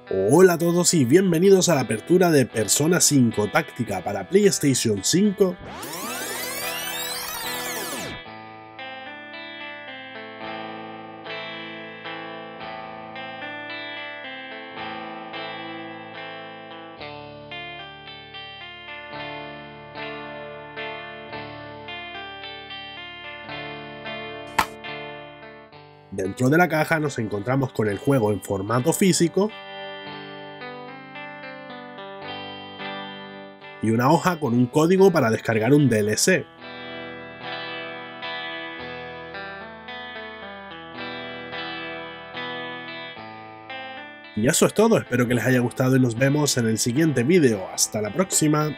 Hola a todos y bienvenidos a la apertura de Persona 5 Táctica para PlayStation 5. Dentro de la caja nos encontramos con el juego en formato físico y una hoja con un código para descargar un DLC. Y eso es todo, espero que les haya gustado y nos vemos en el siguiente vídeo. ¡Hasta la próxima!